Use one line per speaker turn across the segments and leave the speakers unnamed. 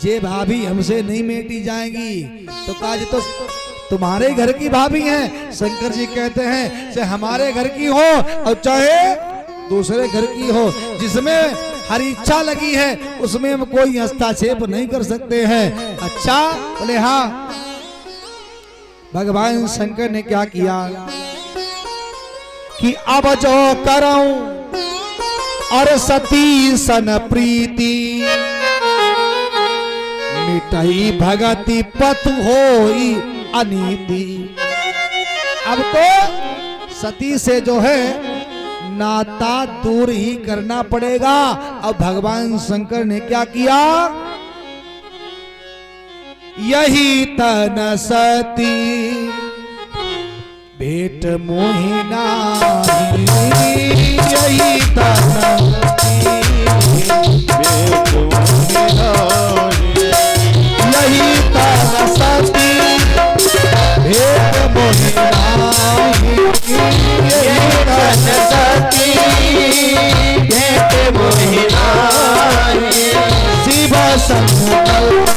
जे भाभी हमसे नहीं मेटी जाएंगी तो काज तो तुम्हारे घर की भाभी हैं। शंकर जी कहते हैं चाहे हमारे घर की हो और चाहे दूसरे घर की हो, जिसमें हरी इच्छा लगी है उसमें हम कोई हस्तक्षेप नहीं कर सकते हैं। अच्छा बोले हाँ। भगवान शंकर ने क्या किया कि अब जो करूं और सती सन प्रीति मिटाई भगति पथ होई अनीति। अब तो सती से जो है नाता दूर ही करना पड़ेगा। अब भगवान शंकर ने क्या किया, यही तन सती भेंट मोहिना, यही तन यही तन सती भेंट मोहिना, यही तन सती भेंट मोहिना, शिव संकल्प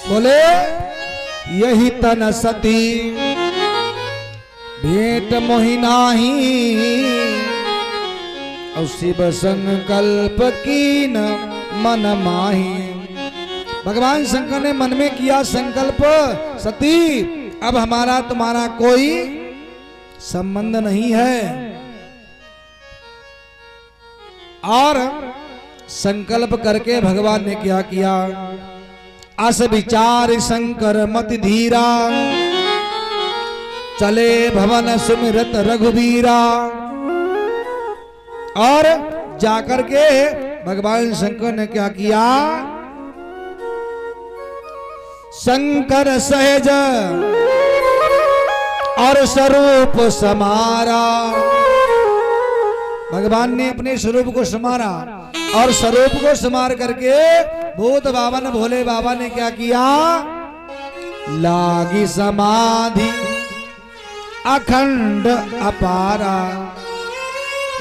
बोले यही तन सती भेंट मोहिनाही और शिव संकल्प की न मन माही। भगवान शंकर ने मन में किया संकल्प, सती अब हमारा तुम्हारा कोई संबंध नहीं है। और संकल्प करके भगवान ने क्या किया, अस विचार शंकर मति धीरा, चले भवन सुमिरत रघुबीरा। और जाकर के भगवान शंकर ने क्या किया, शंकर सहज और स्वरूप समारा। भगवान ने अपने स्वरूप को समारा और स्वरूप को समार करके भूत बाबा भोले बाबा ने क्या किया, लागी समाधि अखंड अपारा।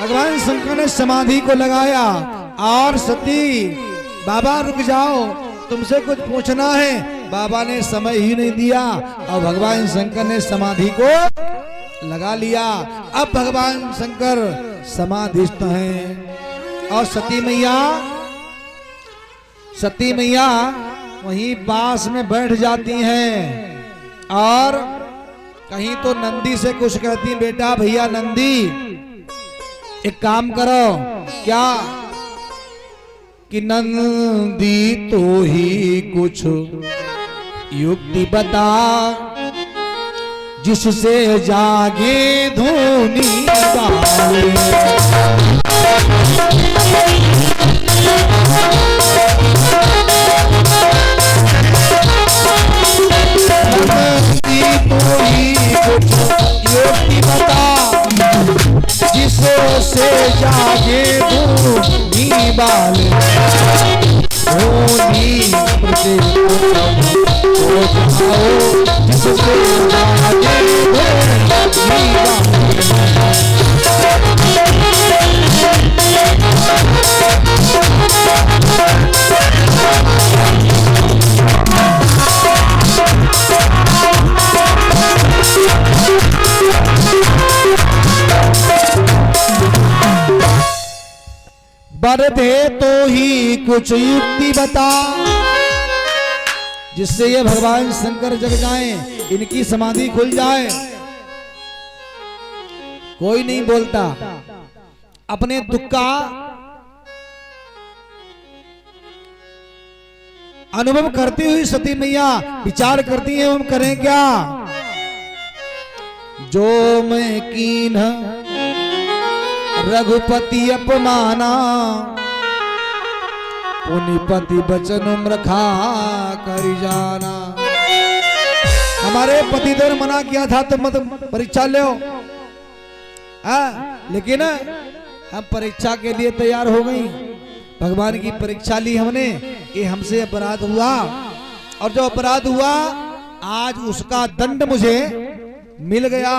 भगवान शंकर ने समाधि को लगाया और सती बाबा रुक जाओ तुमसे कुछ पूछना है। बाबा ने समय ही नहीं दिया और भगवान शंकर ने समाधि को लगा लिया। अब भगवान शंकर समाधिस्थ हैं और सती मैया वहीं पास में बैठ जाती हैं और कहीं तो नंदी से कुछ कहती, बेटा भैया नंदी एक काम करो, क्या कि नंदी तो ही कुछ युक्ति बता, जिससे जागे धूनी बाले। युक्ति बता, जिससे जागे धूनी बाले। धूनी प्रत्येक हो जाओ, जिससे जागे धूनी बाले। बरदे तो ही कुछ युक्ति बता, जिससे ये भगवान शंकर जग जाएं, इनकी समाधि खुल जाए। कोई नहीं बोलता, अपने दुख का अनुभव करती हुई सती मैया विचार करती है, हम करें क्या। जो मैं कीन रघुपति अपमाना, पुनिपति बचन रखा कर जाना। हमारे पतिदेव मना किया था तो मत परीक्षा लो, लेकिन हम परीक्षा के लिए तैयार हो गई। भगवान की परीक्षा ली हमने कि हमसे अपराध हुआ, और जो अपराध हुआ आज उसका दंड मुझे मिल गया।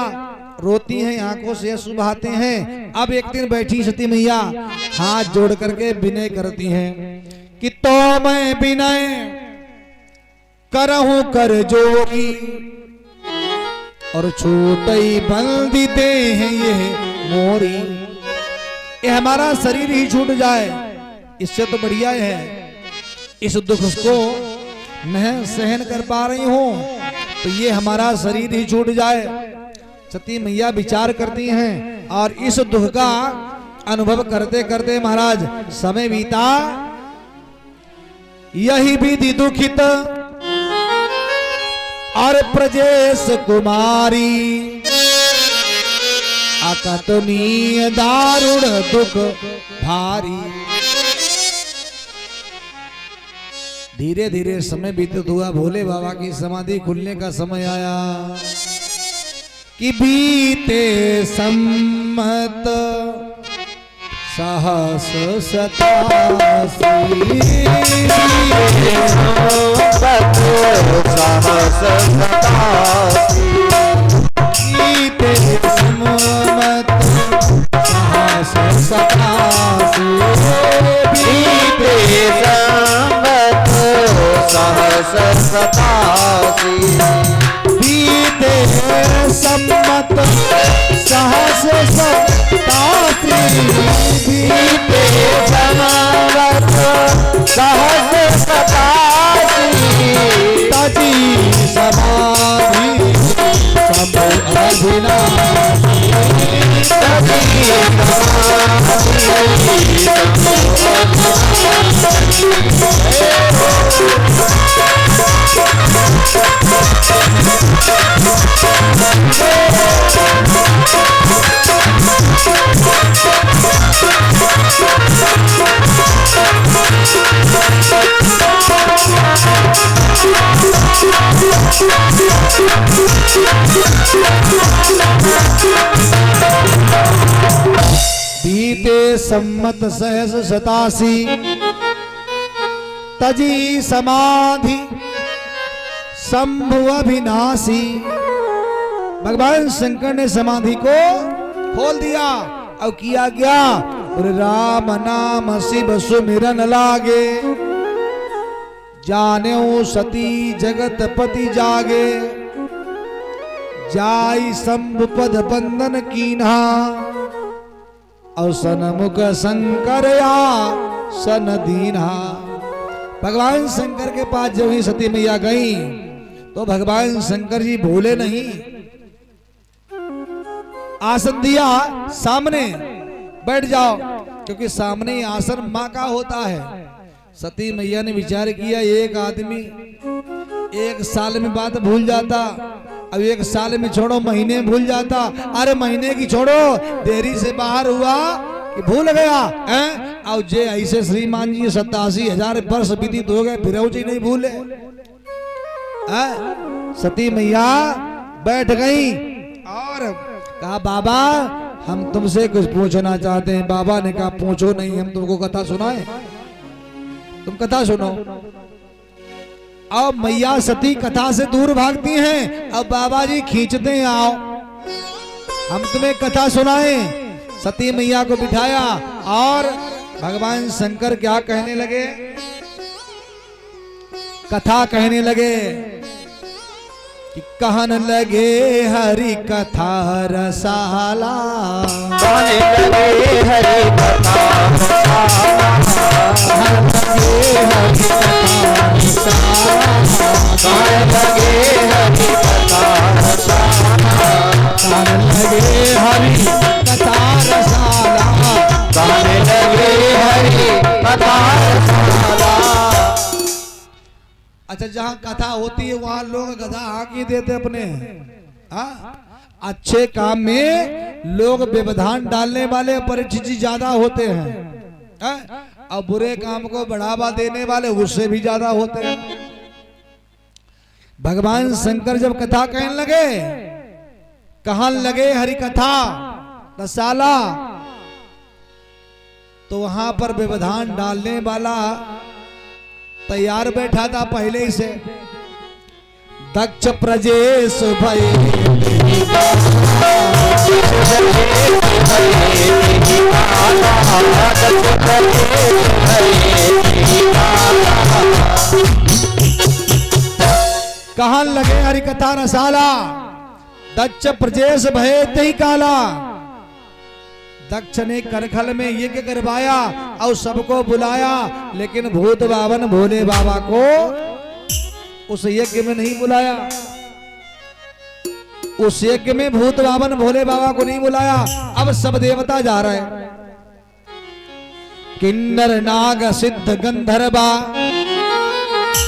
रोती हैं, आंखों से आंसू बहाते हैं। अब एक दिन बैठी सती मैया हाथ जोड़ करके विनय करती हैं कि तो मैं विनय करहूं कर जोगी, और छूटई बंदिते हैं ये मोरी। ये हमारा शरीर ही छूट जाए इससे तो बढ़िया है, इस दुख को मैं सहन कर पा रही हूं तो ये हमारा शरीर ही छूट जाए। सती मैया विचार करती हैं और इस दुख का अनुभव करते करते महाराज समय बीता। यही विधि दुखित और प्रजेश कुमारी, अकतनीय दारुण दुख भारी। धीरे धीरे समय बीतत हुआ, भोले बाबा की समाधि खुलने का समय आया कि बीते सम्मत सहस सतासी, बीते सम्मत सहस सतासी,
बीते सम्मत सहस सतासी,
बीते सम्मत सहस सतासी,
बीते सम्मत सहस सतासी,
तजी समाधि सब अभिनाशी,
तजी
बीते सम्मत सहस सतासी, तजी समाधि शंभु अभिनाशी। भगवान शंकर ने समाधि को खोल दिया। अब किया क्या, राम नाम शिव सुमिरन लागे, जाने सती जगत पति जागे, जाई शंभु पद बंदन कीन्हा, और सनमुख शंकर या सन दीन्हा। भगवान शंकर के पास जब ही सती मैया गई तो भगवान शंकर जी भूले नहीं, आसन दिया, सामने बैठ जाओ, क्योंकि सामने आसन माँ का होता है। सती मैया ने विचार किया, एक आदमी एक साल में बात भूल जाता, अब एक साल में छोड़ो महीने में भूल जाता, अरे महीने की छोड़ो देरी से बाहर हुआ कि भूल गया हैं? अब जे ऐसे श्रीमान जी 87,000 वर्ष बीतित हो गए फिर जी नहीं भूले। सती मैया बैठ गई और कहा, बाबा हम तुमसे कुछ पूछना चाहते हैं। बाबा ने कहा, पूछो नहीं, हम तुमको कथा सुनाए, तुम कथा सुनो। अब मैया सती कथा से दूर भागती हैं, अब बाबा जी खींचते हैं, आओ हम तुम्हें कथा सुनाए। सती मैया को बिठाया और भगवान शंकर क्या कहने लगे, कथा कहने लगे कि कहन लगे हरि कथा रसाला,
कहने लगे हरि कथा रसाला, कहने लगे हरि कथा रसाला,
कहन लगे हरि कथा रसाला, जहाँ कथा होती है वहां लोग गधा हाँक ही देते अपने। हाँ, अच्छे काम में लोग व्यवधान डालने वाले परीक्षित जी ज्यादा होते हैं, हाँ? और बुरे काम को बढ़ावा देने वाले उससे भी ज्यादा होते हैं। भगवान शंकर जब कथा कहने लगे, कहने लगे हरि कथा रसाला, तो वहां पर व्यवधान डालने वाला तैयार बैठा था पहले ही से। दक्ष प्रजेश भय कहन लगे हरि कथा रसाला, दक्ष प्रजेश भय तही काला। दक्ष ने करखल में यज्ञ करवाया और सबको बुलाया, लेकिन भूत बावन भोले बाबा को उस यज्ञ में नहीं बुलाया। उस यज्ञ में भूत बावन भोले बाबा को नहीं बुलाया। अब सब देवता जा रहे हैं। किन्नर नाग सिद्ध गंधर्वा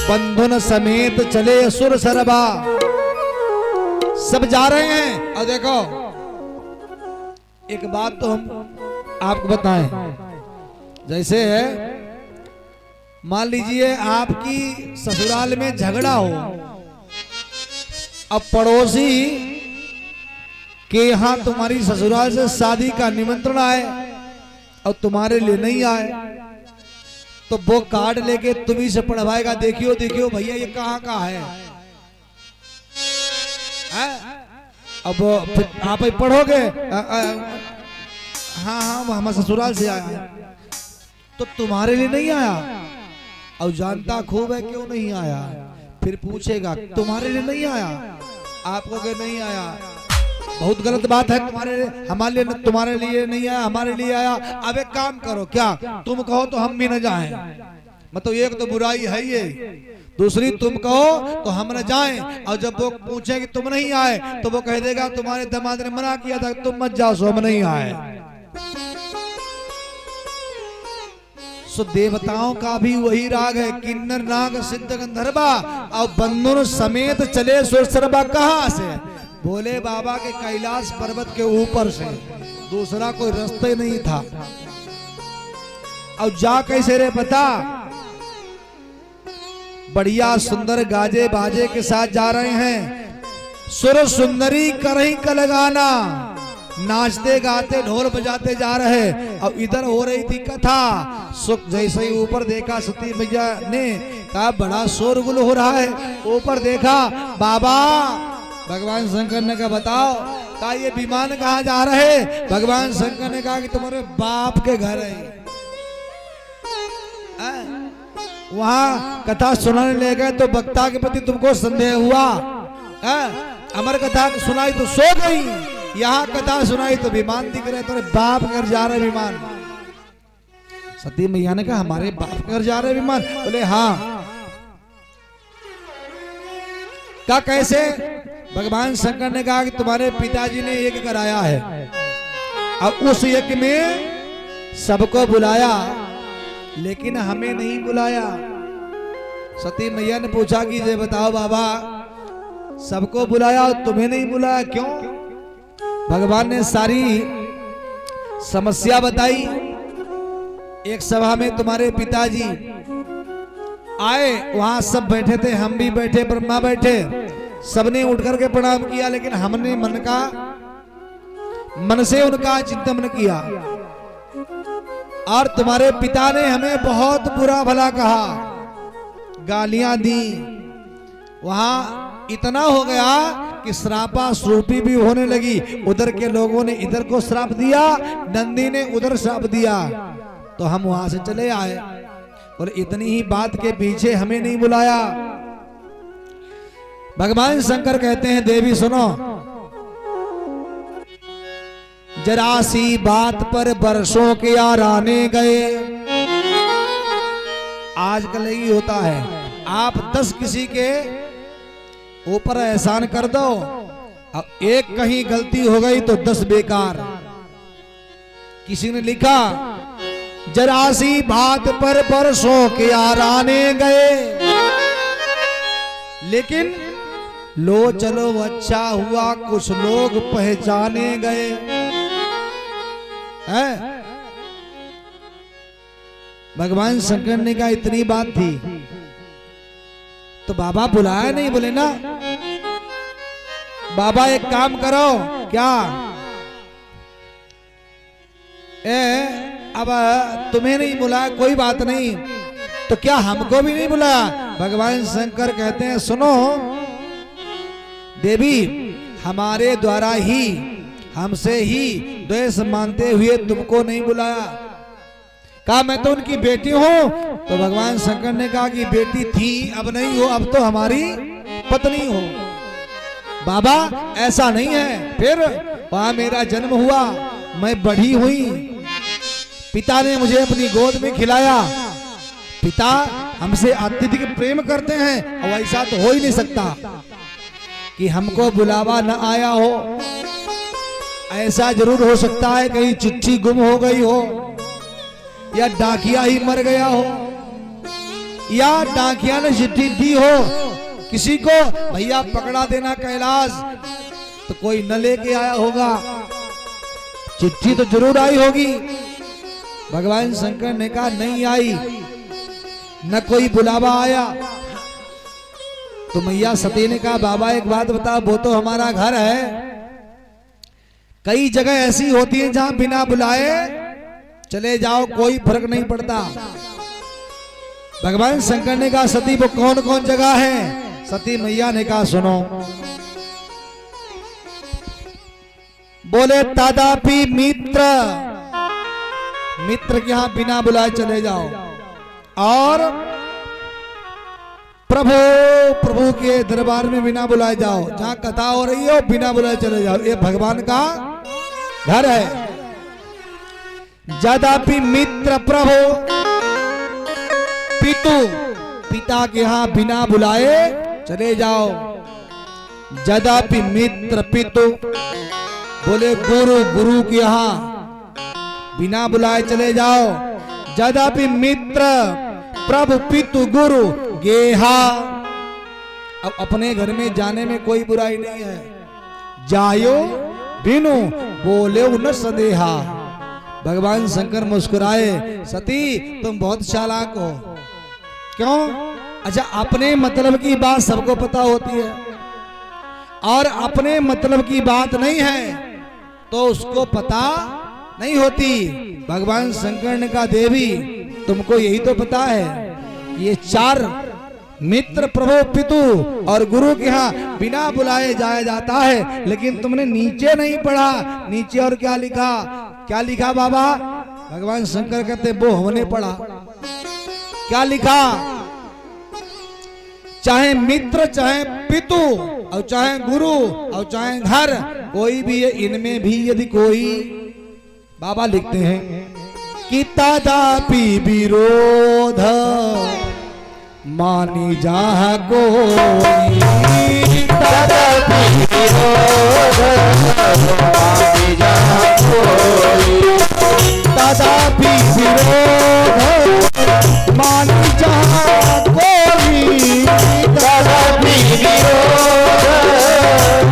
बंधुन समेत चले असुर सरबा। सब जा रहे हैं। और देखो एक बात तो हम आपको बताएं, जैसे मान लीजिए आपकी ससुराल में झगड़ा हो, अब पड़ोसी के यहाँ तुम्हारी ससुराल से शादी का निमंत्रण आए और तुम्हारे लिए नहीं आए, तो वो कार्ड लेके तुम्ही से पढ़वाएगा, देखियो देखियो भैया ये कहाँ का है? अब फिर आप ही पढ़ोगे हाँ हाँ हम ससुराल से आया है, तो तुम्हारे लिए नहीं आया। और जानता खूब है क्यों नहीं आया। फिर पूछेगा तुम्हारे लिए नहीं आया, आपको के नहीं आया, बहुत गलत बात है। हमारे लिए तुम्हारे लिए नहीं आया, हमारे लिए आया। अब एक काम करो, क्या तुम कहो तो हम भी न जाएं, मतलब एक तो बुराई है ये, दूसरी तुम कहो तो हम न जाएं। और जब वो पूछे कि तुम नहीं आए तो वो कह देगा तुम्हारे दामाद ने मना किया था तुम मत जाओ, सो हम नहीं आए। सो देवताओं का भी वही राग है, किन्नर नाग सिद्ध गंधर्वा और बंधुन समेत चले सुरसरबा। कहां से? भोले बाबा के कैलाश पर्वत के ऊपर से, दूसरा कोई रास्ता नहीं था। और जा कैसे रे पता? बढ़िया सुंदर गाजे बाजे के साथ जा रहे हैं। सुर सुंदरी करही कलगाना, नाचते गाते ढोल बजाते जा रहे। और इधर हो रही थी कथा। सुख जैसे ही ऊपर देखा सती मैया ने कहा बड़ा शोरगुल हो रहा है। ऊपर देखा बाबा, भगवान शंकर ने कहा बताओ, कहा ये विमान कहाँ जा रहे? भगवान शंकर ने कहा कि तुम्हारे बाप के घर है। वहां कथा सुनाने ले गए तो वक्ता के प्रति तुमको संदेह हुआ। अमर कथा सुनाई तो सो गई, यहाँ कथा सुनाई तो विमान दिख रहे, तुम्हारे बाप घर जा रहे विमान। सती मैया ने कहा हमारे बाप घर जा रहे विमान? बोले हाँ। क्या कैसे? भगवान शंकर ने कहा कि तुम्हारे पिताजी ने यज्ञ कराया है और उस यज्ञ में सबको बुलाया, लेकिन हमें नहीं बुलाया। सती मैया ने पूछा कि ये बताओ बाबा, सबको बुलाया और तुम्हें नहीं बुलाया, क्यों? भगवान ने सारी समस्या बताई। एक सभा में तुम्हारे पिताजी आए, वहां सब बैठे थे, हम भी बैठे, ब्रह्मा बैठे, सबने उठ करके प्रणाम किया, लेकिन हमने मन से उनका चिंतन किया। और तुम्हारे पिता ने हमें बहुत बुरा भला कहा, गालियां दी। वहां इतना हो गया कि श्रापा श्रूपी भी होने लगी। उधर के लोगों ने इधर को श्राप दिया, नंदी ने उधर श्राप दिया, तो हम वहां से चले आए। और इतनी ही बात के पीछे हमें नहीं बुलाया। भगवान शंकर कहते हैं देवी सुनो, जरा सी बात पर बरसों के यार आने गए। आजकल यही होता है, आप 10 किसी के ऊपर एहसान कर दो, अब एक कहीं गलती हो गई तो 10 बेकार। किसी ने लिखा जरा सी बात पर बरसों के यार आने गए, लेकिन लो चलो अच्छा हुआ, कुछ लोग पहचाने गए हैं। भगवान शंकर ने कहा इतनी बात थी तो बाबा बुलाया नहीं, बोले ना बाबा एक काम करो, क्या अब तुम्हें नहीं बुलाया कोई बात नहीं, तो क्या हमको भी नहीं बुलाया? भगवान शंकर कहते हैं सुनो देवी, हमारे द्वारा ही, हमसे ही द्वेष मानते हुए तुमको नहीं बुलाया। कहा मैं तो उनकी बेटी हूं। तो भगवान शंकर ने कहा कि बेटी थी, अब नहीं हो, अब तो हमारी पत्नी हो। बाबा ऐसा नहीं है, फिर वहां मेरा जन्म हुआ, मैं बड़ी हुई, पिता ने मुझे अपनी गोद में खिलाया, पिता हमसे अत्यधिक प्रेम करते हैं और ऐसा तो हो ही नहीं सकता कि हमको बुलावा न आया हो। ऐसा जरूर हो सकता है कहीं चिट्ठी गुम हो गई हो, या डाकिया ही मर गया हो, या डाकिया ने चिट्ठी दी हो किसी को, भैया पकड़ा देना कैलाश, तो कोई न लेके आया होगा, चिट्ठी तो जरूर आई होगी। भगवान शंकर ने कहा नहीं आई, न कोई बुलावा आया। तो मैया सती ने कहा बाबा एक बात बता, वो तो हमारा घर है, कई जगह ऐसी होती है जहां बिना बुलाए चले जाओ कोई फर्क नहीं पड़ता। भगवान शंकर ने कहा सती वो कौन कौन जगह है? सती मैया ने कहा सुनो, बोले तदापि मित्र, मित्र के यहां बिना बुलाए चले जाओ, और प्रभु, प्रभु के दरबार में बिना बुलाए जाओ, जहां कथा हो रही हो बिना बुलाए चले जाओ, ये भगवान का घर है। जदापि मित्र प्रभु पितु, पिता के यहां बिना बुलाए चले जाओ। जदापि मित्र पितु, बोले गुरु, गुरु के यहां बिना बुलाए चले जाओ। जदापि मित्र प्रभु पितु गुरु गेहा, अब अपने घर में जाने में कोई बुराई नहीं है, जायो बिनु बोले न संदेहा। भगवान शंकर मुस्कुराए, सती तुम बहुत चालाक हो। क्यों? अच्छा अपने मतलब की बात सबको पता होती है, और अपने मतलब की बात नहीं है तो उसको पता नहीं होती। भगवान शंकर ने कहा देवी तुमको यही तो पता है ये चार मित्र प्रभु पितु और गुरु के यहाँ बिना बुलाए जाया जाता है, लेकिन तुमने नीचे नहीं पढ़ा। नीचे और क्या लिखा? क्या लिखा बाबा? भगवान शंकर कहते वो हमने पढ़ा। क्या लिखा? चाहे मित्र, चाहे पितु, और चाहे गुरु, और चाहे घर, कोई भी है, इनमें भी यदि कोई, बाबा लिखते हैं कि तदापि विरोध मानी जहाँ कोई,
तदापि विरोध मानी जहाँ कोई,
तदापि विरोध मानी जहाँ कोई,
तदापि विरोध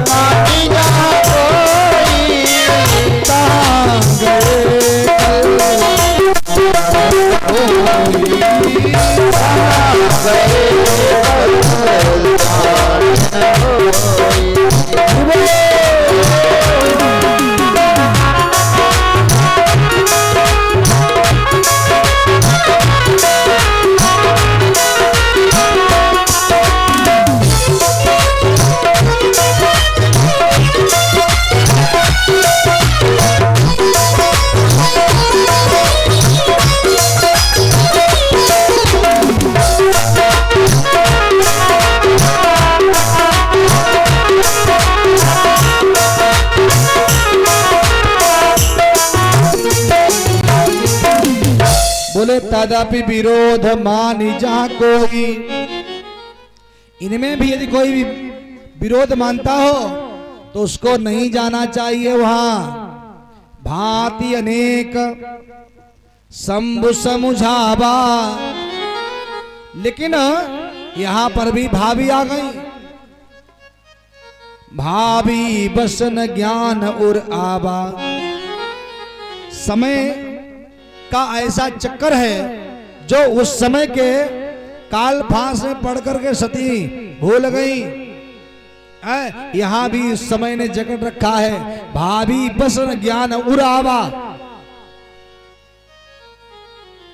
मानी जहाँ कोई,
तहाँ गए बोले तदापि विरोध मानी जहाँ कोई, इनमें भी यदि कोई भी विरोध मानता हो तो उसको नहीं जाना चाहिए वहां। भांति अनेक शंभु समुझावा, लेकिन यहां पर भी भाभी आ गई। भाभी बसन ज्ञान और आबा। समय का ऐसा चक्कर है जो उस समय के काल फांस में पड़ करके सती भूल गई। यहां भी इस समय ने जकड़ रखा है, भाभी बसन ज्ञान उरावा।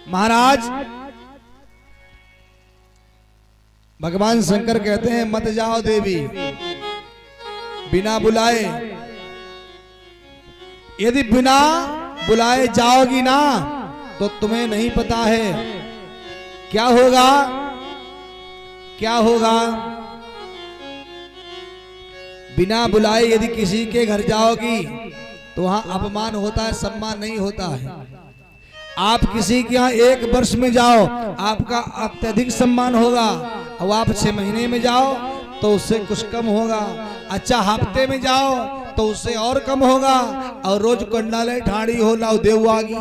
महाराज भगवान शंकर कहते हैं मत जाओ देवी बिना बुलाए। यदि बिना बुलाए जाओगी ना तो तुम्हें नहीं पता है क्या होगा, क्या होगा। बिना बुलाए यदि किसी के घर जाओगी तो वहां अपमान होता है, सम्मान नहीं होता है। आप किसी के यहाँ 1 वर्ष में जाओ आपका अत्यधिक सम्मान होगा, और आप 6 महीने में जाओ तो उससे कुछ कम होगा। अच्छा हफ्ते में जाओ तो उससे और कम होगा, और रोज कंडाले ठाड़ी हो लाओ देव आगी,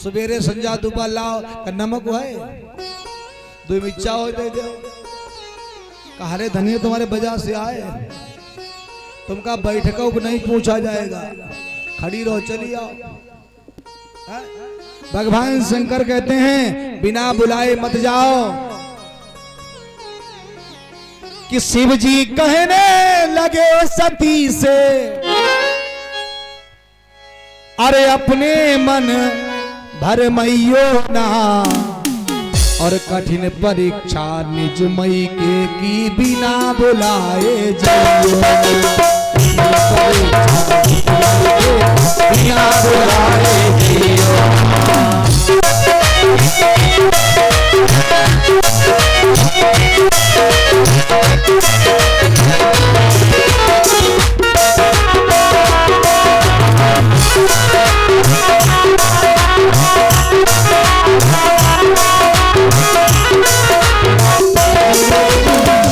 सवेरे संजा दोपहर लाओ नमक है दो मिर्चा हो दे दो। कहारे धनिया तुम्हारे बाजार से आए, तुमका बैठकों को नहीं पूछा जाएगा, खड़ी रहो चली आओ। भगवान शंकर कहते हैं बिना बुलाए मत जाओ। कि शिव जी कहने लगे सती से, अरे अपने मन भर मैयो ना, और कठिन परीक्षा निज मई के की बिना बुलाए जाइयो। बिना बुलाए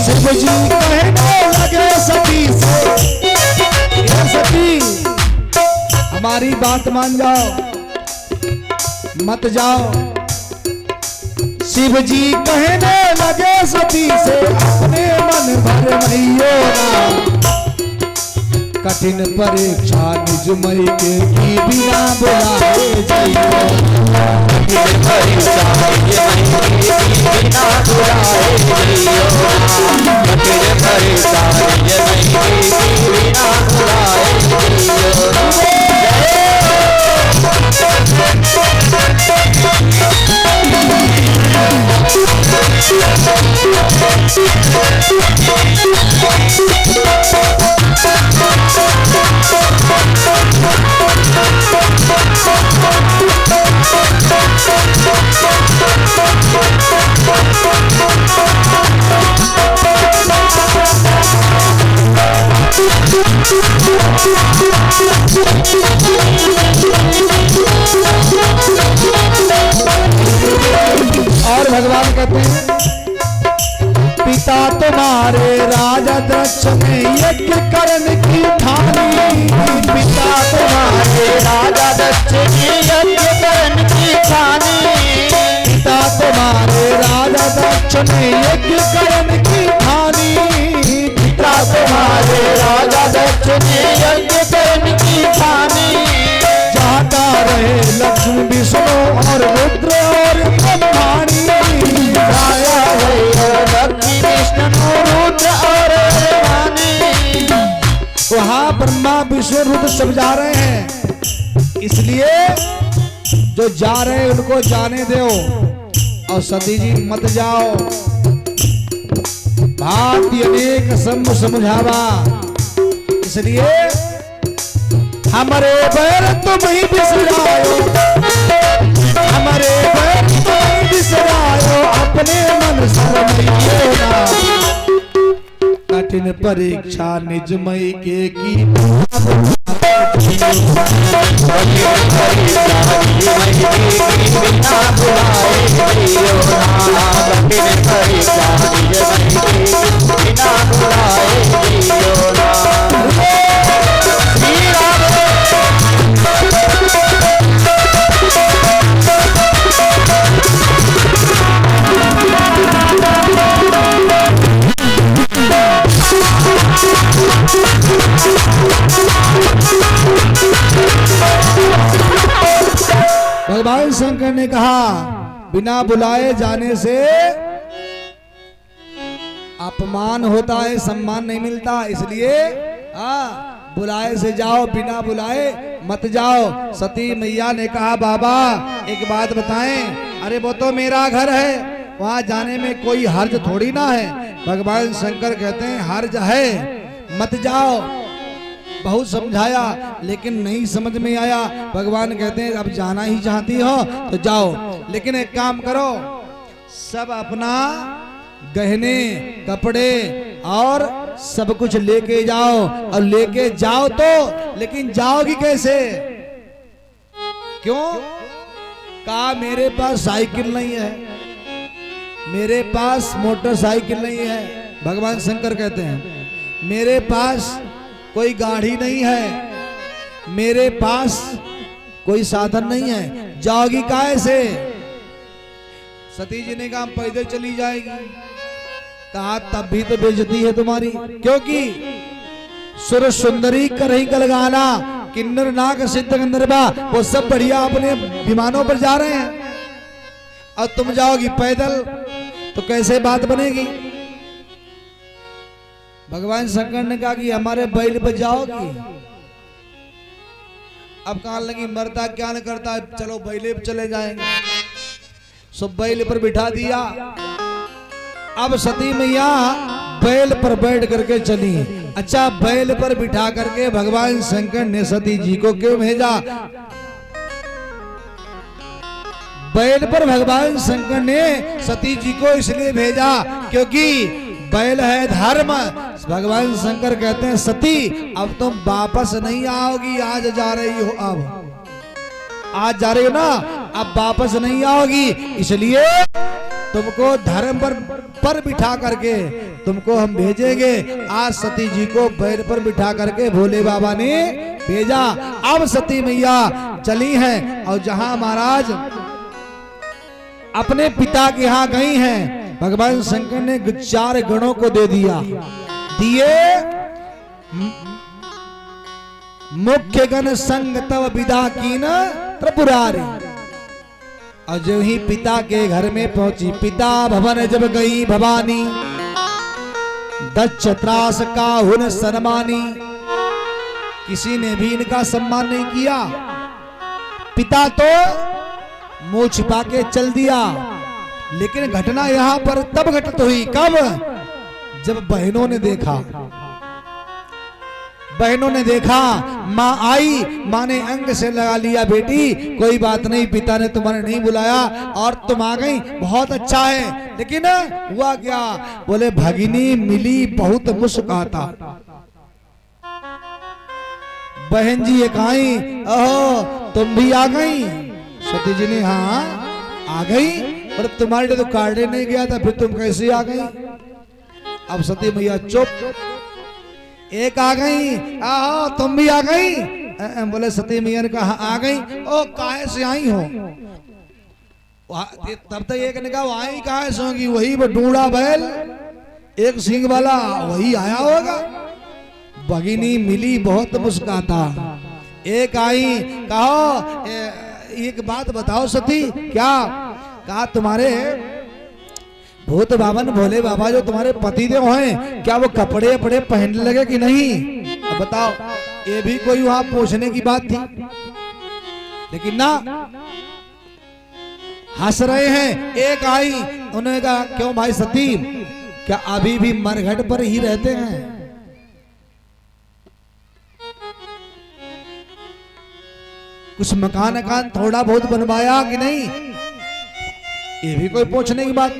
शिव जी कहने लगे सती से, सती हमारी बात मान जाओ मत जाओ। शिव जी कहने लगे सती से, अपने मन भर मैयो ना, कठिन परीक्षा निज मई के की बिना बुलाए जाइयो। कठिन परीक्षा निज मई के की बिना बुलाए जाइयो। कठिन परीक्षा निज मई के की बिना बुलाए जाइयो। और भगवान कहते हैं पिता तुम्हारे राजा दक्ष ने यज्ञ करने की ठानी। पिता तुम्हारे राजा दक्ष ने यज्ञ करने की ठानी। पिता तुम्हारे राजा दक्ष ने यज्ञ करने की ठानी। पिता तुम्हारे राजा दक्ष ने यज्ञ करने की ठानी। जाता रहे लक्ष्मी विष्णु और रुद्र और ब्रह्माणी। गाया लक्ष्मी विष्णु रुद्र और ब्रह्माणी। वहां ब्रह्मा विष्णु रुद्र सब जा रहे हैं, इसलिए जो जा रहे हैं उनको जाने दो, और सती जी मत जाओ। भांति अनेक समझावा, इसलिए हमारे बैर तुम ही बिसरायो। हमारे बैर तुम ही बिसरायो, अपने मन सरमैयो ना। कठिन परीक्षा निज मई के की भगवान शंकर ने कहा बिना बुलाए जाने से अपमान होता है, सम्मान नहीं मिलता, इसलिए बुलाए से जाओ, बिना बुलाए मत जाओ। सती मैया ने कहा बाबा एक बात बताएं, अरे वो तो मेरा घर है, वहां जाने में कोई हर्ज थोड़ी ना है। भगवान शंकर कहते हैं हर्ज है, मत जाओ। बहुत समझाया लेकिन नहीं समझ में आया। भगवान कहते हैं अब जाना ही चाहती हो तो जाओ, लेकिन एक काम करो, सब अपना गहने कपड़े और सब कुछ लेके जाओ, और लेके जाओ तो लेकिन जाओगी कैसे? क्यों? कहा मेरे पास साइकिल नहीं है, मेरे पास मोटरसाइकिल नहीं है। भगवान शंकर कहते हैं मेरे पास कोई गाड़ी नहीं है, मेरे पास कोई साधन नहीं है, जाओगी काहे से? सती जी ने कहा पैदल चली जाएगी। कहा तब भी तो बेइज्जती है तुम्हारी, क्योंकि सुर सुंदरी करही कलगाना किन्नर नाग सिद्ध गंधर्वा वो सब बढ़िया अपने विमानों पर जा रहे हैं, और तुम जाओगी पैदल, तो कैसे बात बनेगी? भगवान शंकर ने कहा कि हमारे बैल पर जाओगी। अब कहां लगी मरता क्या न करता, चलो बैले पर चले जाएंगे। सब बैल पर बिठा दिया। अब सती मैया बैल पर बैठ करके चली। अच्छा, बैल पर बिठा करके भगवान शंकर ने सती जी को क्यों भेजा? बैल पर भगवान शंकर ने सती जी को इसलिए भेजा क्योंकि बैल है धर्म। भगवान शंकर कहते हैं सती अब तुम वापस नहीं आओगी, आज जा रही हो, अब आज जा रही हो ना, अब वापस नहीं आओगी, इसलिए तुमको धर्म पर बिठा करके तुमको हम भेजेंगे। आज सती जी को बैल पर बिठा करके भोले बाबा ने भेजा। अब सती मैया चली हैं और जहां महाराज अपने पिता के यहाँ गई हैं, भगवान शंकर ने 4 गणों को दे दिया। दिए मुख्य गण संग तव विदा कीन त्रिपुरारी। और जो ही पिता के घर में पहुंची, पिता भवन जब गई भवानी, दक्ष त्रास का हुन सन्मानी। किसी ने भी इनका सम्मान नहीं किया। पिता तो मुंह छिपा के चल दिया, लेकिन घटना यहां पर तब घटित हुई, कब? जब बहनों ने देखा। बहनों ने देखा, माँ आई, माँ ने अंग से लगा लिया, बेटी कोई बात नहीं, पिता ने तुम्हारे नहीं बुलाया और तुम आ गई, बहुत अच्छा है। लेकिन हुआ क्या? बोले भगिनी मिली बहुत मुस्कुराता। बहन जी एक आई, ओहो तुम भी आ गई? सती जी ने हाँ आ गई, पर तुम्हारे लिए तो कार्डे नहीं गया था, फिर तुम कैसे आ गई? अब सती मैया चुप। एक आ गई, आओ तुम भी आ गई? बोले सती मैया ने कहा आ गई। ओ काहे से आई हो? तब तक एक ने कहा आई काहे से होगी? वही वो ढूंढा बैल एक सींग वाला, वही आया होगा। भगिनी मिली बहुत मुस्कुराता। एक आई, कहो एक बात बताओ सती, क्या? कहा तुम्हारे भूत बावन भोले बाबा जो तुम्हारे पति देव हैं, क्या वो कपड़े वपड़े पहनने लगे कि नहीं? अब बताओ, ये भी कोई वहां पूछने की बात थी, लेकिन ना, हंस रहे हैं। एक आई, उन्होंने कहा क्यों भाई सती, क्या अभी भी मरघट पर ही रहते हैं? कुछ मकान अकान थोड़ा बहुत बनवाया कि नहीं? ये भी कोई पूछने की बात।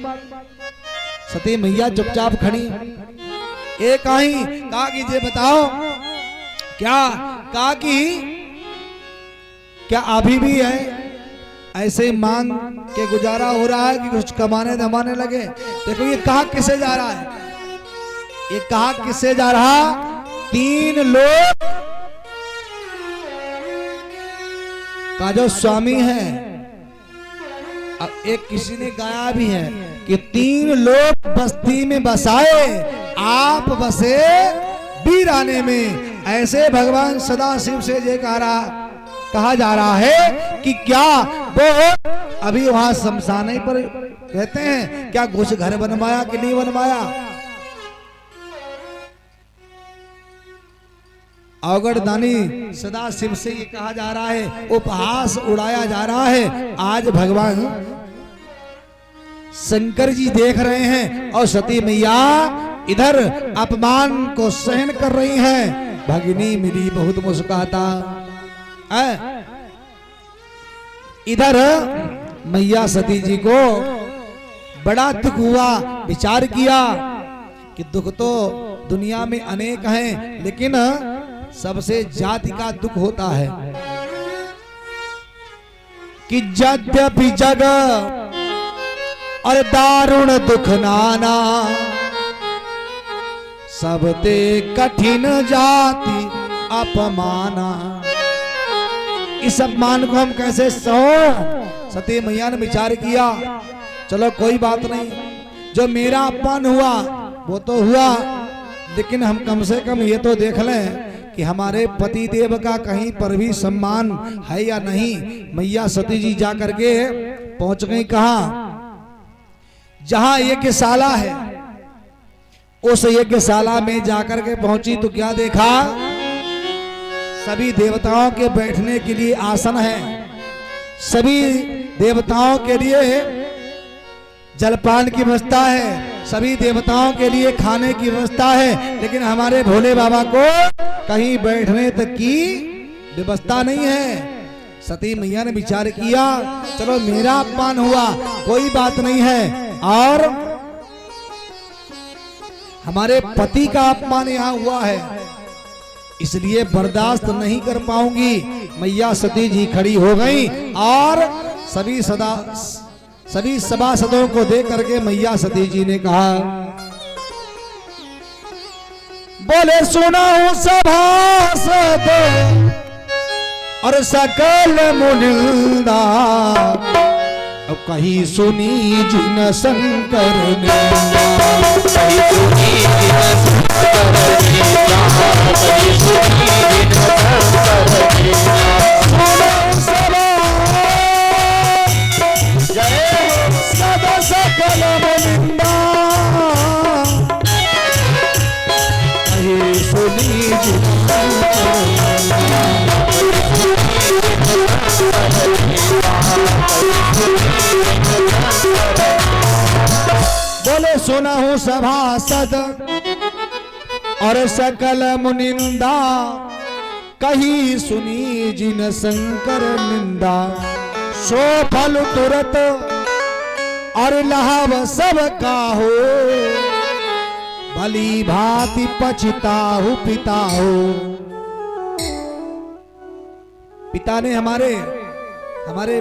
सती मैया चुपचाप खड़ी। एक आई, कहा कि ये बताओ क्या? कहा कि क्या अभी भी है ऐसे मांग के गुजारा हो रहा है कि कुछ कमाने धमाने लगे? देखो ये कहा किसे जा रहा है? ये कहा किसे जा रहा? 3 लोग का जो स्वामी है, अब एक किसी ने गाया भी है कि 3 लोग बस्ती में बसाए, आप बसे वीराने में। ऐसे भगवान सदाशिव से ये कह रहा, कहा जा रहा है कि क्या वो अभी वहां शमशान ही पर कहते हैं, क्या कुछ घर बनवाया कि नहीं बनवाया? अवगढ़ दानी सदा शिव से ये कहा जा रहा है, उपहास उड़ाया जा रहा है। आज भगवान शंकर जी देख रहे हैं और सती मैया इधर अपमान को सहन कर रही हैं। भगिनी मिली बहुत मुस्कुराता, इधर मैया सती जी को बड़ा दुख हुआ। विचार किया कि दुख तो दुनिया में अनेक हैं, लेकिन सबसे जाति का दुख होता है कि यद्यपि जग और दारुण दुख नाना, सबते कठिन जाति अपमाना। इस अपमान को हम कैसे सहो? सती मैया ने विचार किया, चलो कोई बात नहीं, जो मेरा अपमान हुआ वो तो हुआ, लेकिन हम कम से कम ये तो देख लें कि हमारे पति देव का कहीं पर भी सम्मान है या नहीं। मैया सती जी जा करके पहुंच गई कहां? जहां यज्ञशाला है, उस यज्ञशाला में जाकर के पहुंची तो क्या देखा? सभी देवताओं के बैठने के लिए आसन है, सभी देवताओं के लिए जलपान की व्यवस्था है, सभी देवताओं के लिए खाने की व्यवस्था है, लेकिन हमारे भोले बाबा को कहीं बैठने तक की व्यवस्था नहीं है। सती मैया ने विचार किया, चलो मेरा अपमान हुआ कोई बात नहीं है, और हमारे पति का अपमान यहाँ हुआ है, इसलिए बर्दाश्त नहीं कर पाऊंगी। मैया सती जी खड़ी हो गई और सभी सभासदों को देख करके मैया सती जी ने कहा, बोले सुना हूं सभासद और सकल मुनिंदा, अब कहीं सुनी जिन शंकर ने, कहीं सुनी जिन शंकर ने, कहीं सुनी जिन शंकर ने, जय सदा सकल मुनिंदा, कहीं सुनी जिन बोले सुना हूं सभासद और सकल मुनिंदा, कहीं सुनी जिन शंकर निंदा, सो फल तुरत और लाभ सब का हो, भली भांति पछताहु पिता हो। पिता ने हमारे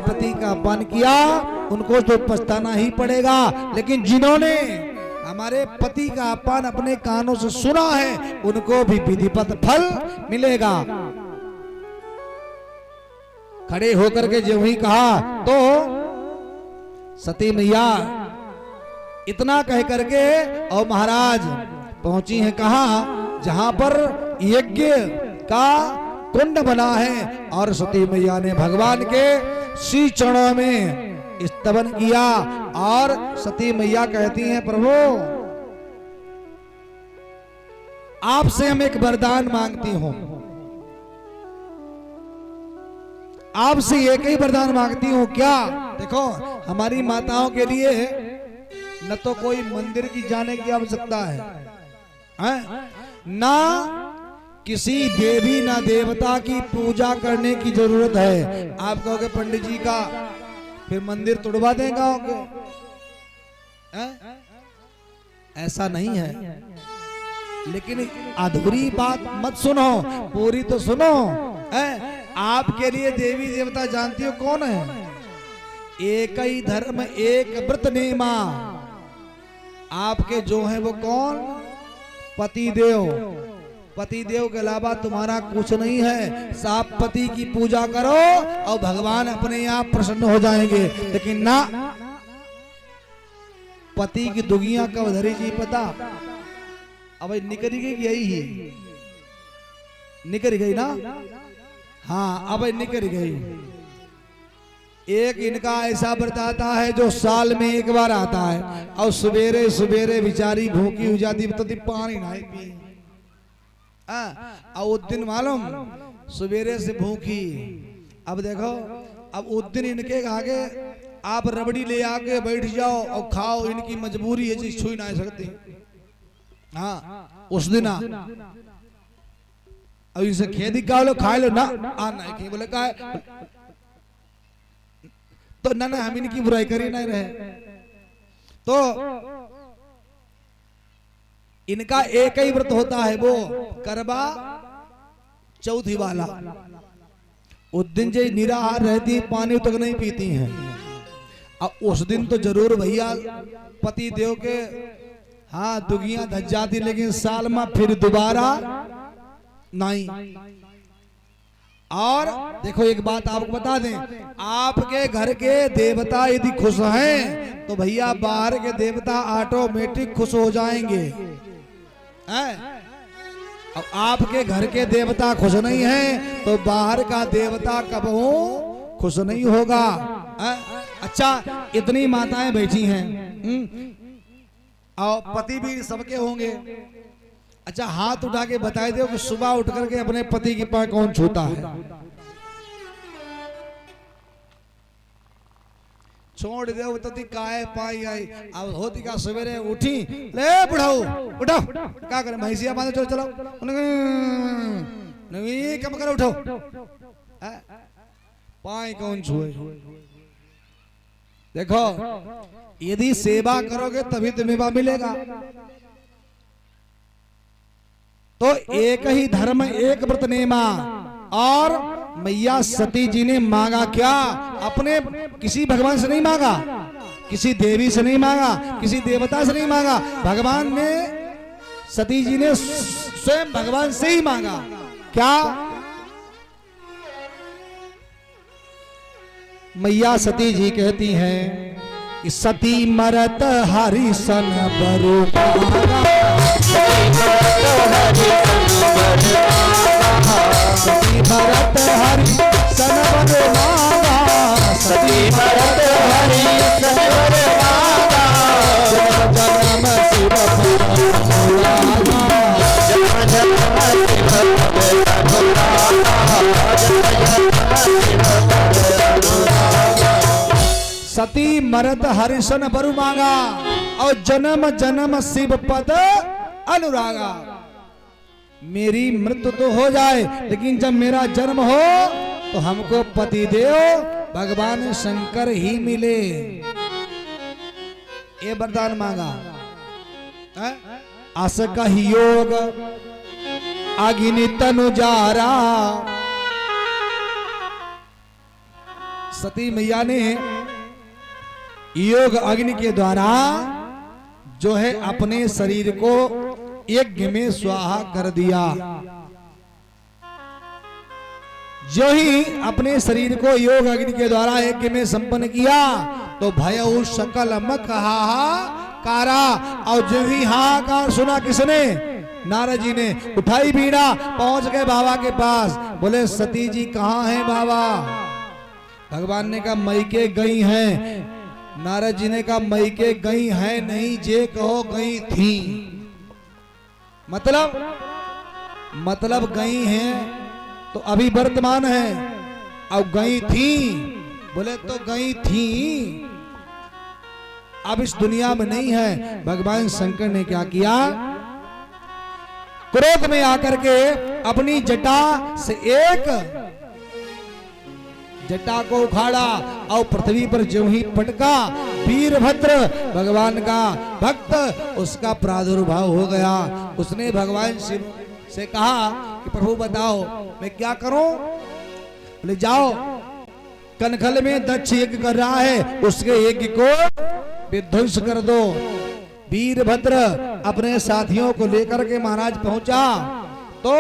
पति का अपमान किया, उनको तो पछताना ही पड़ेगा, लेकिन जिन्होंने हमारे पति का अपमान अपने कानों से सुना है, उनको भी विधिवत फल मिलेगा। खड़े होकर के जो ही कहा तो सती मैया इतना कह करके और महाराज पहुंची है कहा? जहां पर यज्ञ का कुंड बना है, और सती मैया ने भगवान के श्री चरणों में स्तवन किया, और सती मैया कहती हैं, प्रभु आपसे हम एक वरदान मांगती हूं, आपसे एक ही वरदान मांगती हूं। क्या? देखो, हमारी माताओं के लिए न तो कोई मंदिर की जाने की आवश्यकता है, ना किसी देवी ना देवता की पूजा करने की जरूरत है। आप कहोगे पंडित जी का फिर मंदिर तोड़वा दें गांव के, ऐसा नहीं है। लेकिन अधूरी बात मत सुनो, पूरी तो सुनो। आपके लिए देवी देवता जानती हो कौन है? एक ही धर्म एक व्रत नेमा। आपके जो है वो कौन? पति देव। पति देव के अलावा तुम्हारा कुछ नहीं है। साफ पति की पूजा करो और भगवान अपने आप प्रसन्न हो जाएंगे। लेकिन ना, पति की दुगिया कब धरी जी पता? अब निकल गई, यही ही निकल गई ना। हाँ अब निकल गई। एक इनका ऐसा व्रत आता है जो साल में एक बार आता है, और सवेरे सवेरे बेचारी भूखी हो जाती, बताती पानी ना पी। और उस दिन मालूम सवेरे से भूखी। अब देखो, अब उस दिन इनके आगे आप रबड़ी ले आके बैठ जाओ और खाओ, इनकी मजबूरी है, चीज छू ना सकती। हाँ उस दिन अब इनसे खेती का लो खा लो ना, नहीं बोले का तो ना हम इनकी बुराई करी नहीं रहे। तो इनका एक ही व्रत होता है, वो करवा चौथी वाला। उस दिन जो निराहार रहती, पानी तक नहीं पीती हैं। अब उस दिन तो जरूर भैया पति देव के हाँ दुगियां धज जाती, लेकिन साल में फिर दोबारा नहीं। और देखो एक बात आपको बता दें, आपके घर के देवता यदि खुश हैं तो भैया बाहर के देवता ऑटोमेटिक खुश हो जाएंगे। अब आपके घर के देवता खुश नहीं हैं तो बाहर का देवता कबहू खुश नहीं होगा। अच्छा इतनी माताएं बैठी हैं और पति भी सबके होंगे। अच्छा हाथ उठा के बताए दो कि सुबह उठ करके अपने पति के पास कौन छूता है। छोड़ दे तो काय पाई आई। अब होती का सवेरे उठी, ले बुढ़ाओ उठो, क्या करें भैंसिया बांधो, चलो चलो नहीं कब करो, उठो पाई कौन छुए। देखो यदि सेवा करोगे तभी तुम्हें मिलेगा। तो एक ही धर्म एक व्रत नेमा। और मैया सती जी ने मांगा क्या? अपने किसी भगवान से नहीं मांगा, किसी देवी से नहीं मांगा, किसी देवता से नहीं मांगा, भगवान ने सती जी ने स्वयं भगवान से ही मांगा। क्या? मैया सती जी कहती हैं कि सती मरत हरि सन बरु सती भरत हरि सन बरु मागा, सती भरत हरि सन बरु मागा, जन्म शिव सती मरत हरिशन बरु मांगा और जन्म जन्म शिव पद अनुरागा। मेरी मृत्यु तो हो जाए लेकिन जब मेरा जन्म हो तो हमको पति देव भगवान शंकर ही मिले, ये वरदान मांगा। आस कही योग अग्नि तनु जारा। सती मैया ने योग अग्नि के द्वारा जो है अपने शरीर को यज्ञ में स्वाहा कर दिया। जो ही अपने शरीर को योग अग्नि के द्वारा यज्ञ में संपन्न किया तो भय सकल मक हाहाकारा। और जो ही हाहाकार सुना किसने? नारद जी ने। उठाई बीड़ा, पहुंच गए बाबा के पास। बोले सती जी कहाँ हैं बाबा? भगवान ने कहा मैके गई हैं। नारद जी ने कहा मैके गई हैं नहीं, जे कहो गई थी। मतलब गई हैं तो अभी वर्तमान है, अब गई थी बोले तो गई थी, अब इस दुनिया में नहीं है। भगवान शंकर ने क्या किया? क्रोध में आकर के अपनी जटा से एक जटा को उखाड़ा और पृथ्वी पर जो ही पटका, वीरभद्र भगवान का भक्त उसका प्रादुर्भाव हो गया। उसने भगवान शिव से कहा कि प्रभु बताओ मैं क्या करूं? बोले जाओ, कनखल में दक्ष यज्ञ कर रहा है, उसके यज्ञ को विध्वंस कर दो। वीरभद्र अपने साथियों को लेकर के महाराज पहुंचा तो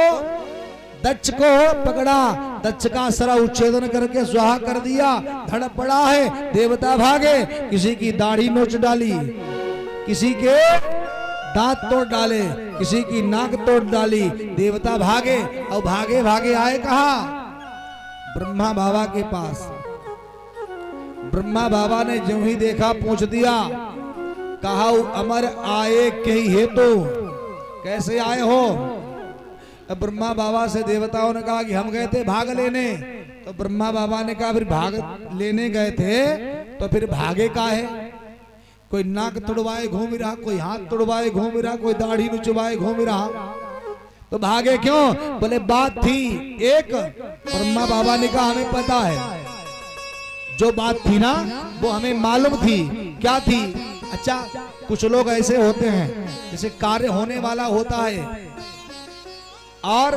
दक्ष को पकड़ा, दक्ष का सरा उच्छेदन करके स्वाहा कर दिया। धड़ पड़ा है, देवता भागे, किसी की दाढ़ी नोच डाली, किसी के दांत तोड़ डाले, किसी की नाक तोड़ डाली। देवता भागे और भागे भागे आए कहा ब्रह्मा बाबा के पास। ब्रह्मा बाबा ने जो ही देखा पूछ दिया, कहा अमर आए कही है तो कैसे आए हो? अब ब्रह्मा बाबा से देवताओं ने कहा कि हम गए थे भाग लेने। तो ब्रह्मा बाबा ने कहा फिर भाग लेने गए थे तो फिर भागे का है? कोई नाक तुड़वाए घूम रहा, कोई हाथ तुड़वाए घूम रहा, कोई दाढ़ी नुचवाए घूम रहा, तो भागे क्यों? बोले बात थी एक। ब्रह्मा बाबा ने कहा हमें पता है, जो बात थी ना वो हमें मालूम थी। क्या थी? अच्छा, कुछ लोग ऐसे होते हैं जैसे कार्य होने वाला होता है और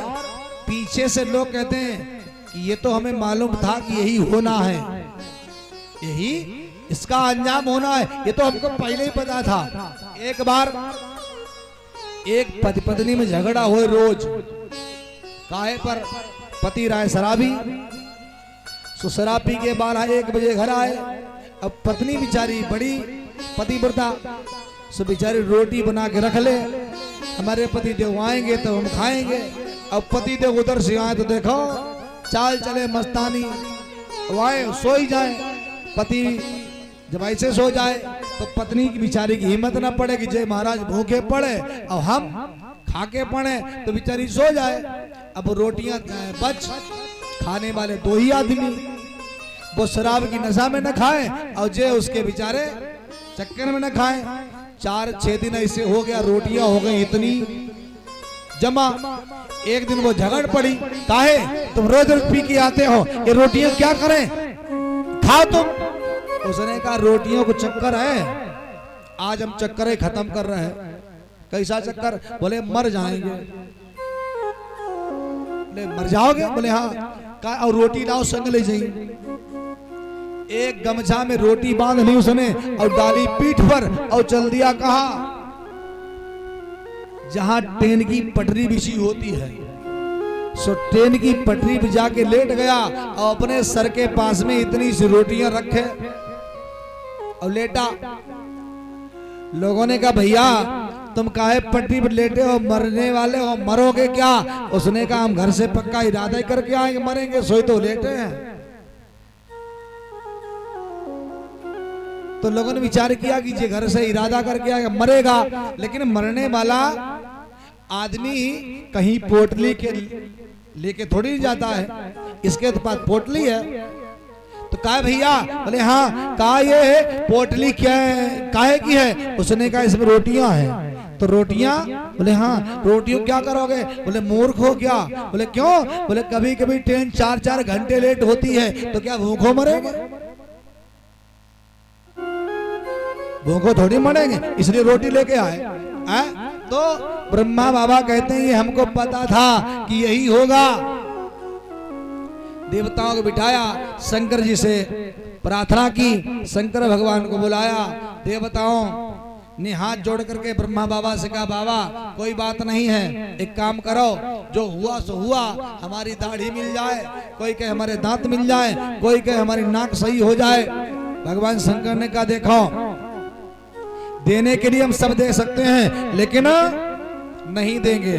पीछे से लोग कहते हैं कि ये तो हमें मालूम था कि यही होना है, यही इसका अंजाम होना है, ये तो हमको पहले ही पता था। एक बार एक पति पत्नी में झगड़ा हुए रोज, काहे पर? पति राय शराबी, सो शराब पी के 12-1 बजे घर आए। अब पत्नी बेचारी बड़ी पतिव्रता, सो बेचारी रोटी बना के रख ले, हमारे पति देव आएंगे तो हम खाएंगे। अब पति देव उधर से आए तो देखो चाल चले मस्तानी, आए सो ही जाए। पति जब ऐसे सो जाए तो पत्नी की बेचारी की हिम्मत ना पड़े कि जय महाराज भूखे पड़े और हम खाके पड़े, तो बेचारी सो जाए। अब रोटियां बच, खाने वाले 2 ही आदमी, वो शराब की नशा में न खाए और जे उसके बेचारे चक्कर में न खाए। 4-6 दिन ऐसे हो गया, रोटियां हो गई इतनी जमा। एक दिन वो झगड़ पड़ी, काहे तुम रोज रोज पी के आते हो, ये रोटियां क्या करें, खाओ तुम। उसने कहा रोटियों को चक्कर है, आज हम चक्कर ही खत्म कर रहे हैं। कैसा चक्कर? बोले मर जाएंगे। बोले मर जाओगे? बोले हाँ। कहा और रोटी लाओ संग ले जाइए। एक गमछा में रोटी बांध ली उसने और डाली पीठ पर और चल दिया। कहा जहां ट्रेन की पटरी बिछी होती है, सो ट्रेन की पटरी पे जाके लेट गया और अपने सर के पास में इतनी सी रोटियां रखे और लेटा। लोगों ने कहा भैया तुम काहे पटरी पर लेटे हो, मरने वाले हो, मरोगे क्या? उसने कहा हम घर से पक्का इरादा करके आएंगे, मरेंगे, सोई तो लेटे हैं। तो लोगों ने विचार किया कि जे घर से इरादा करके आएगा मरेगा, लेकिन मरने वाला आदमी कहीं पोटली के लेके थोड़ी जाता है, इसके तो पास पोटली है। तो कहा भैया? बोले हाँ। कहा ये पोटली क्या है, काहे की है? उसने कहा इसमें रोटियां हैं। तो रोटियां? बोले हाँ। रोटियों क्या करोगे? बोले मूर्ख हो क्या? बोले क्यों? बोले कभी कभी ट्रेन 4-4 घंटे लेट होती है तो क्या भूखों मरेंगे? भूखों थोड़ी मरेंगे, इसलिए रोटी लेके आए। तो ब्रह्मा बाबा कहते हैं ये हमको पता था कि यही होगा। देवताओं को बिठाया, शंकर जी से प्रार्थना की, शंकर भगवान को बुलाया। देवताओं ने हाथ जोड़ करके ब्रह्मा बाबा से कहा बाबा कोई बात नहीं है, एक काम करो, जो हुआ सो हुआ, हमारी दाढ़ी मिल जाए, कोई कहे हमारे दांत मिल जाए, कोई कहे हमारी नाक सही हो जाए। भगवान शंकर ने कहा देखो देने के लिए हम सब दे सकते हैं लेकिन नहीं देंगे,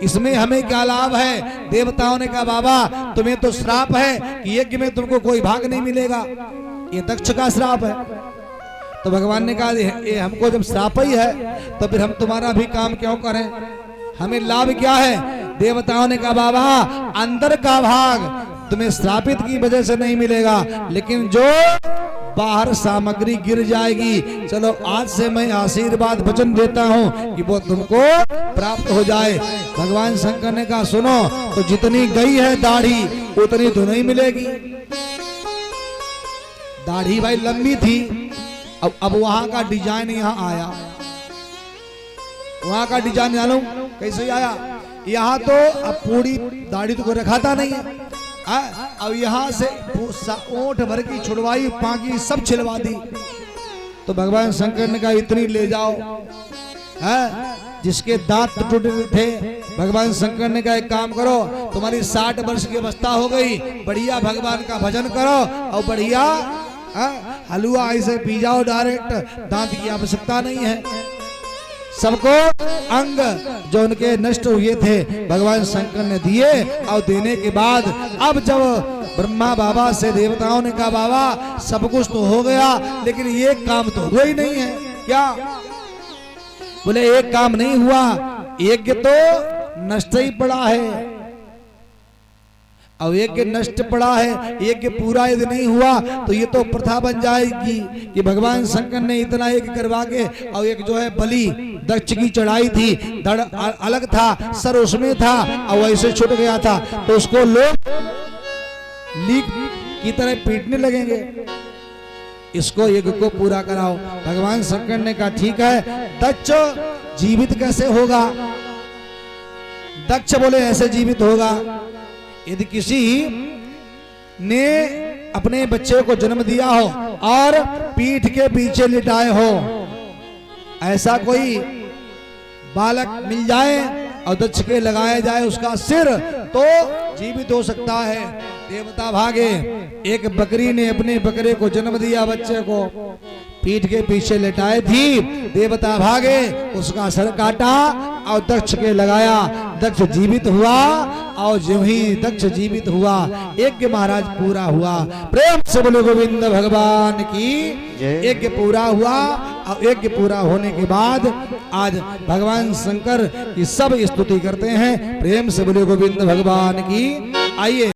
इसमें हमें क्या लाभ है? देवताओं ने कहा बाबा तुम्हें तो श्राप है कि यज्ञ में तुमको कोई भाग नहीं मिलेगा, ये दक्ष का श्राप है। तो भगवान ने कहा ये हमको जब श्राप ही है तो फिर हम तुम्हारा भी काम क्यों करें, हमें लाभ क्या है? देवताओं ने कहा बाबा अंदर का भाग तुम्हें श्रापित की वजह से नहीं मिलेगा, लेकिन जो बाहर सामग्री गिर जाएगी, चलो आज से मैं आशीर्वाद वचन देता हूं कि वो तुमको प्राप्त हो जाए। भगवान शंकर ने कहा सुनो, तो जितनी गई है दाढ़ी उतनी तो नहीं मिलेगी। दाढ़ी भाई लंबी थी, अब वहां का डिजाइन यहाँ आया, वहां का डिजाइन जानो कैसे आया। यहाँ तो अब पूरी दाढ़ी तो कोई रखाता नहीं है, अब यहाँ से ओंठ भर की छुड़वाई, पाकी सब छिलवा दी। तो भगवान शंकर ने कहा इतनी ले जाओ। जिसके दांत टूटे थे, भगवान शंकर ने कहा एक काम करो, तुम्हारी 60 वर्ष की अवस्था हो गई, बढ़िया भगवान का भजन करो और बढ़िया हलवा ऐसे पी जाओ डायरेक्ट, दांत की आवश्यकता नहीं है। सबको अंग जो उनके नष्ट हुए थे भगवान शंकर ने दिए। और देने के बाद अब जब ब्रह्मा बाबा से देवताओं ने कहा बाबा सब कुछ तो हो गया लेकिन ये काम तो हुआ ही नहीं है। क्या? बोले एक काम नहीं हुआ, यज्ञ तो नष्ट ही पड़ा है। अब यज्ञ नष्ट पड़ा है, यज्ञ पूरा यदि नहीं हुआ तो ये तो प्रथा बन जाएगी कि भगवान शंकर ने इतना यज्ञ करवा के और एक जो है बलि दक्ष की चढ़ाई थी, धड़ अलग था, सर उसमें था और वैसे छूट गया था, तो उसको लोग लीक की तरह पीटने लगेंगे। इसको यज्ञ को पूरा कराओ। भगवान शंकर ने कहा ठीक है, दक्ष जीवित कैसे होगा? दक्ष बोले ऐसे जीवित होगा यदि किसी ने अपने बच्चे को जन्म दिया हो और पीठ के पीछे लिटाए हो, ऐसा कोई बालक मिल जाए और दक्ष के लगाया जाए उसका सिर, तो जीवित हो सकता है। देवता भागे। एक बकरी ने अपने बकरे को जन्म दिया, बच्चे को पीठ के पीछे लेटाए थी, देवता भागे, उसका सर काटा और दक्ष के लगाया, दक्ष जीवित हुआ। और जो ही दक्ष जीवित हुआ यज्ञ महाराज पूरा हुआ। प्रेम से बोले गोविंद भगवान की। यज्ञ पूरा हुआ और यज्ञ पूरा होने के बाद आज भगवान शंकर की सब स्तुति करते हैं। प्रेम से बोले गोविंद भगवान की। आइए